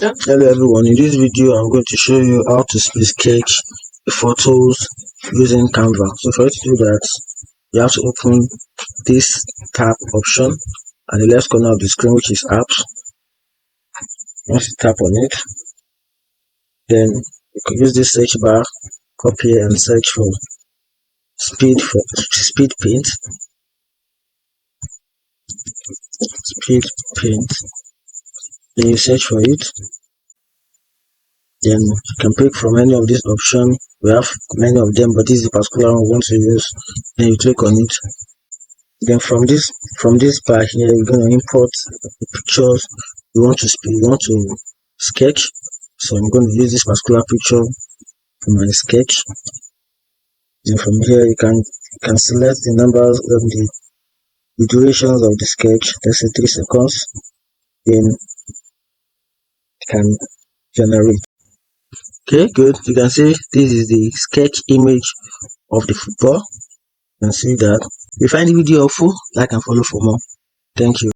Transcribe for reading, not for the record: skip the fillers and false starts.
Hello everyone, in this video I'm going to show you how to sketch photos using Canva. So for you to do that, you have to open this tab option at the left corner of the screen, which is apps. Once you tap on it, then you can use this search bar, copy and search for speed paint. Then you search for it. Then you can pick from any of these options. We have many of them, but this is the particular one we want to use. Then you click on it. Then from this bar here, we're going to import the pictures we want to sketch. So I'm going to use this particular picture for my sketch. Then from here, you can select the numbers of the durations of the sketch. Let's say 3 seconds. Then you can generate. Okay, good. You can see this is the sketch image of the football. You can see that. If you find the video helpful, like and follow for more. Thank you.